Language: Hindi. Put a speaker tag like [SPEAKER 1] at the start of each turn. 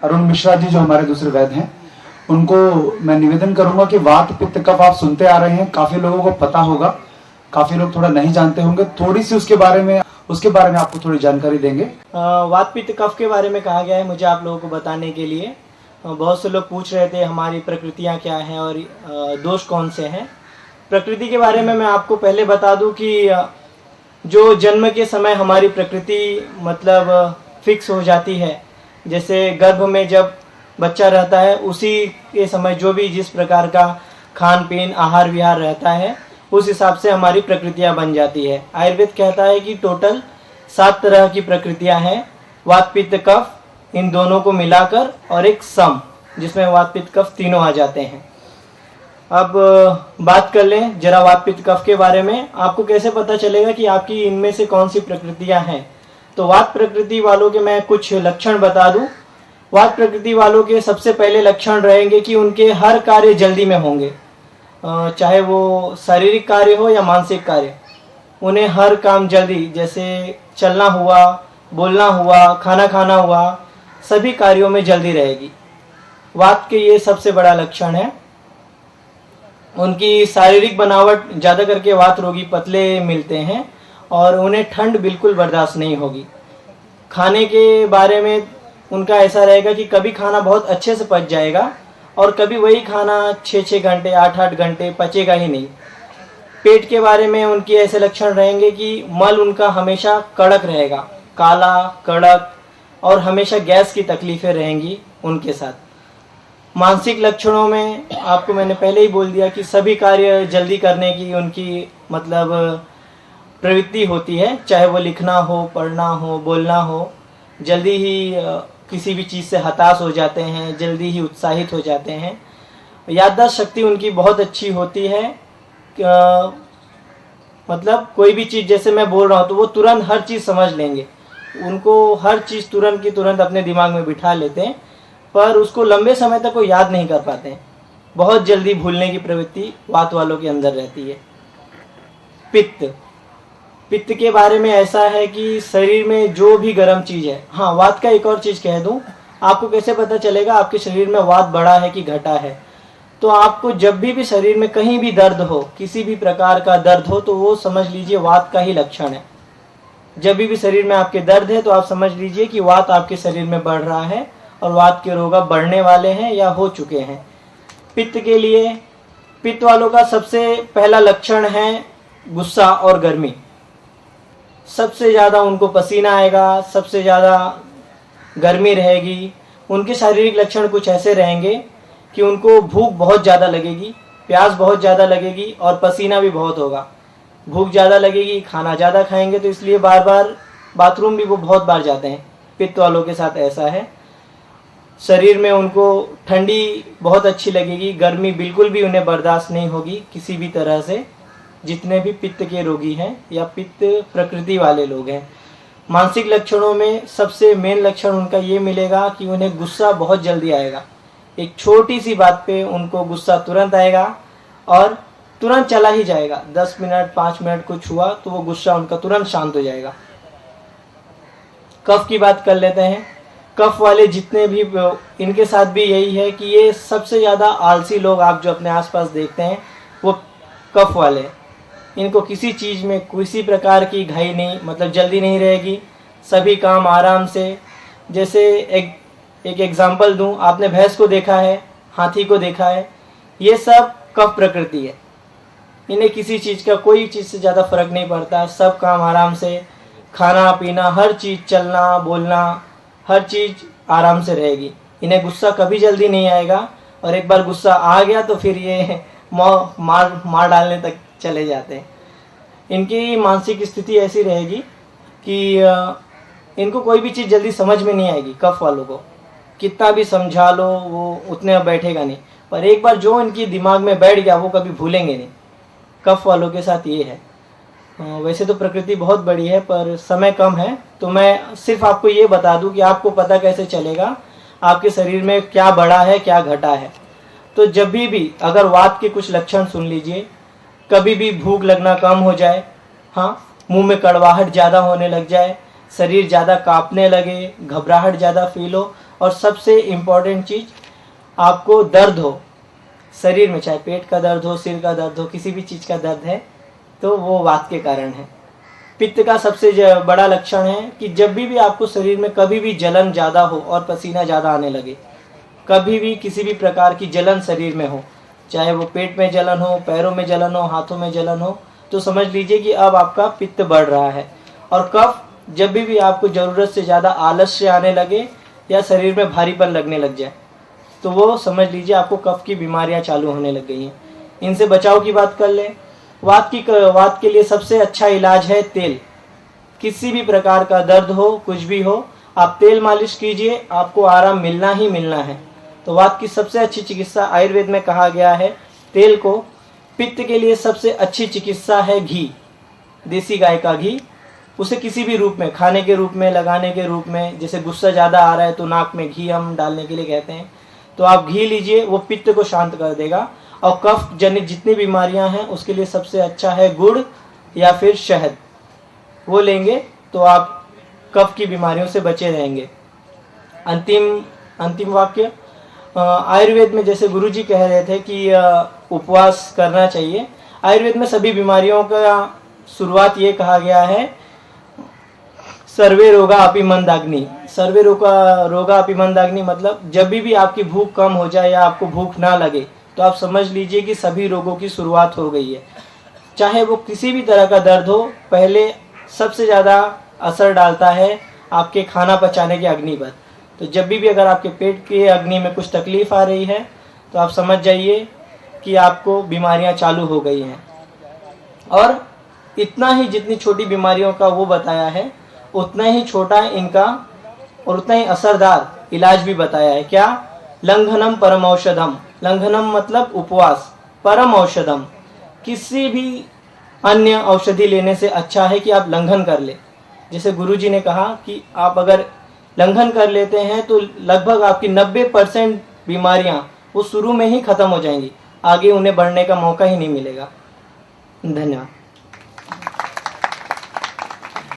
[SPEAKER 1] अरुण मिश्रा जी जो हमारे दूसरे वैद्य हैं, उनको मैं निवेदन करूंगा कि वात पित्त कफ आप सुनते आ रहे हैं, काफी लोगों को पता होगा, काफी लोग थोड़ा नहीं जानते होंगे, थोड़ी सी उसके बारे में आपको थोड़ी जानकारी देंगे।
[SPEAKER 2] वात पित्त कफ के बारे में कहा गया है मुझे आप लोगों को बताने के लिए। बहुत से लोग पूछ रहे थे हमारी प्रकृतियां क्या हैं और दोष कौन से हैं। प्रकृति के बारे में मैं आपको पहले बता दूं कि जो जन्म के समय हमारी प्रकृति मतलब फिक्स हो जाती है, जैसे गर्भ में जब बच्चा रहता है उसी के समय जो भी जिस प्रकार का खान पीन आहार विहार रहता है उस हिसाब से हमारी प्रकृतियां बन जाती है। आयुर्वेद कहता है कि टोटल 7 तरह की प्रकृतियां हैं, वात पित्त कफ इन दोनों को मिलाकर, और एक सम जिसमें वात पित्त कफ तीनों आ जाते हैं। अब बात कर लें जरा वात पित्त कफ के बारे में। आपको कैसे पता चलेगा कि आपकी इनमें से कौन सी प्रकृतियां हैं? तो वात प्रकृति वालों के मैं कुछ लक्षण बता दूं। वात प्रकृति वालों के सबसे पहले लक्षण रहेंगे कि उनके हर कार्य जल्दी में होंगे, चाहे वो शारीरिक कार्य हो या मानसिक कार्य, उन्हें हर काम जल्दी, जैसे चलना हुआ, बोलना हुआ, खाना खाना हुआ, सभी कार्यों में जल्दी रहेगी। वात के ये सबसे बड़ा लक्षण है। उनकी शारीरिक बनावट ज़्यादा करके वात रोगी पतले मिलते हैं और उन्हें ठंड बिल्कुल बर्दाश्त नहीं होगी। खाने के बारे में उनका ऐसा रहेगा कि कभी खाना बहुत अच्छे से पच जाएगा और कभी वही खाना 6-6 घंटे 8-8 घंटे पचेगा ही नहीं। पेट के बारे में उनके ऐसे लक्षण रहेंगे कि मल उनका हमेशा कड़क रहेगा, काला कड़क, और हमेशा गैस की तकलीफें रहेंगी उनके साथ। मानसिक लक्षणों में आपको मैंने पहले ही बोल दिया कि सभी कार्य जल्दी करने की उनकी मतलब प्रवृत्ति होती है, चाहे वो लिखना हो, पढ़ना हो, बोलना हो, जल्दी ही किसी भी चीज़ से हताश हो जाते हैं, जल्दी ही उत्साहित हो जाते हैं। याददाश्त शक्ति उनकी बहुत अच्छी होती है, मतलब कोई भी चीज़ जैसे मैं बोल रहा हूँ तो वो तुरंत हर चीज़ समझ लेंगे, उनको हर चीज़ तुरंत की तुरंत अपने दिमाग में बिठा लेते हैं, पर उसको लंबे समय तक वो याद नहीं कर पाते हैं। बहुत जल्दी भूलने की प्रवृत्ति वात वालों के अंदर रहती है। पित्त के बारे में ऐसा है कि शरीर में जो भी गर्म चीज़ है, हाँ वात का एक और चीज़ कह दूं, आपको कैसे पता चलेगा आपके शरीर में वात बढ़ा है कि घटा है? तो आपको जब भी शरीर में कहीं भी दर्द हो, किसी भी प्रकार का दर्द हो, तो वो समझ लीजिए वात का ही लक्षण है। जब भी शरीर में आपके दर्द है तो आप समझ लीजिए कि वात आपके शरीर में बढ़ रहा है और वात के रोग अब बढ़ने वाले हैं या हो चुके हैं। पित्त के लिए, पित्त वालों का सबसे पहला लक्षण है गुस्सा और गर्मी। सबसे ज़्यादा उनको पसीना आएगा, सबसे ज़्यादा गर्मी रहेगी। उनके शारीरिक लक्षण कुछ ऐसे रहेंगे कि उनको भूख बहुत ज़्यादा लगेगी, प्यास बहुत ज़्यादा लगेगी और पसीना भी बहुत होगा। भूख ज़्यादा लगेगी, खाना ज़्यादा खाएंगे तो इसलिए बार बार बाथरूम भी वो बहुत बार जाते हैं। पित्त वालों के साथ ऐसा है। शरीर में उनको ठंडी बहुत अच्छी लगेगी, गर्मी बिल्कुल भी उन्हें बर्दाश्त नहीं होगी किसी भी तरह से, जितने भी पित्त के रोगी हैं या पित्त प्रकृति वाले लोग हैं। मानसिक लक्षणों में सबसे मेन लक्षण उनका ये मिलेगा कि उन्हें गुस्सा बहुत जल्दी आएगा। एक छोटी सी बात पे उनको गुस्सा तुरंत आएगा और तुरंत चला ही जाएगा। 10 मिनट 5 मिनट कुछ हुआ तो वो गुस्सा उनका तुरंत शांत हो जाएगा। कफ की बात कर लेते हैं। कफ वाले जितने भी, इनके साथ भी यही है कि ये सबसे ज़्यादा आलसी लोग आप जो अपने आसपास देखते हैं वो कफ वाले। इनको किसी चीज़ में किसी प्रकार की घाई नहीं, मतलब जल्दी नहीं रहेगी, सभी काम आराम से। जैसे एक एग्जांपल दूं, आपने भैंस को देखा है, हाथी को देखा है, ये सब कफ प्रकृति है। इन्हें किसी चीज़ का, कोई चीज़ से ज़्यादा फर्क नहीं पड़ता, सब काम आराम से, खाना पीना हर चीज़, चलना बोलना हर चीज़ आराम से रहेगी। इन्हें गुस्सा कभी जल्दी नहीं आएगा और एक बार गुस्सा आ गया तो फिर ये मार डालने तक चले जाते हैं। इनकी मानसिक स्थिति ऐसी रहेगी कि इनको कोई भी चीज़ जल्दी समझ में नहीं आएगी। कफ वालों को कितना भी समझा लो वो उतने बैठेगा नहीं, पर एक बार जो इनकी दिमाग में बैठ गया वो कभी भूलेंगे नहीं। कफ वालों के साथ ये है। वैसे तो प्रकृति बहुत बड़ी है पर समय कम है, तो मैं सिर्फ आपको ये बता दूं कि आपको पता कैसे चलेगा आपके शरीर में क्या बढ़ा है क्या घटा है। तो जब भी अगर वात के कुछ लक्षण सुन लीजिए, कभी भी भूख लगना कम हो जाए, हाँ मुंह में कड़वाहट ज़्यादा होने लग जाए, शरीर ज़्यादा कांपने लगे, घबराहट ज़्यादा फील हो और सबसे इम्पोर्टेंट चीज, आपको दर्द हो शरीर में, चाहे पेट का दर्द हो, सिर का दर्द हो, किसी भी चीज का दर्द है तो वो वात के कारण है। पित्त का सबसे बड़ा लक्षण है कि जब भी आपको शरीर में कभी भी जलन ज्यादा हो और पसीना ज्यादा आने लगे, कभी भी किसी भी प्रकार की जलन शरीर में हो, चाहे वो पेट में जलन हो, पैरों में जलन हो, हाथों में जलन हो, तो समझ लीजिए कि अब आपका पित्त बढ़ रहा है। और कफ, जब भी आपको जरूरत से ज्यादा आलस्य आने लगे या शरीर में भारीपन लगने लग जाए, तो वो समझ लीजिए आपको कफ की बीमारियां चालू होने लग गई हैं। इनसे बचाव की बात कर लें, वात के लिए सबसे अच्छा इलाज है तेल। किसी भी प्रकार का दर्द हो, कुछ भी हो, आप तेल मालिश कीजिए, आपको आराम मिलना ही मिलना है। तो वात की सबसे अच्छी चिकित्सा आयुर्वेद में कहा गया है तेल को। पित्त के लिए सबसे अच्छी चिकित्सा है घी, देसी गाय का घी। उसे किसी भी रूप में, खाने के रूप में, लगाने के रूप में, जैसे गुस्सा ज्यादा आ रहा है तो नाक में घी हम डालने के लिए कहते हैं, तो आप घी लीजिए, वो पित्त को शांत कर देगा। और कफ जनित जितनी बीमारियां हैं उसके लिए सबसे अच्छा है गुड़ या फिर शहद, वो लेंगे तो आप कफ की बीमारियों से बचे रहेंगे। अंतिम वाक्य, आयुर्वेद में जैसे गुरुजी कह रहे थे कि उपवास करना चाहिए, आयुर्वेद में सभी बीमारियों का शुरुआत ये कहा गया है, सर्वे रोगा अपि मंदाग्नि। सर्वे रोगा अपि मंदाग्नि मतलब जब भी आपकी भूख कम हो जाए या आपको भूख ना लगे तो आप समझ लीजिए कि सभी रोगों की शुरुआत हो गई है। चाहे वो किसी भी तरह का दर्द हो, पहले सबसे ज्यादा असर डालता है आपके खाना पचाने के अग्नि पर। तो जब भी अगर आपके पेट के अग्नि में कुछ तकलीफ आ रही है तो आप समझ जाइए कि आपको बीमारियां चालू हो गई हैं। और इतना ही, जितनी छोटी बीमारियों का वो बताया है, उतना ही छोटा इनका और उतना ही असरदार इलाज भी बताया है। क्या? लंघनम परम औषधम। लंघनम मतलब उपवास, परम औषधम, किसी भी अन्य औषधि लेने से अच्छा है कि आप लंघन कर ले। जैसे गुरुजी ने कहा कि आप अगर लंघन कर लेते हैं तो लगभग आपकी 90% बीमारियां वो शुरू में ही खत्म हो जाएंगी, आगे उन्हें बढ़ने का मौका ही नहीं मिलेगा। धन्यवाद।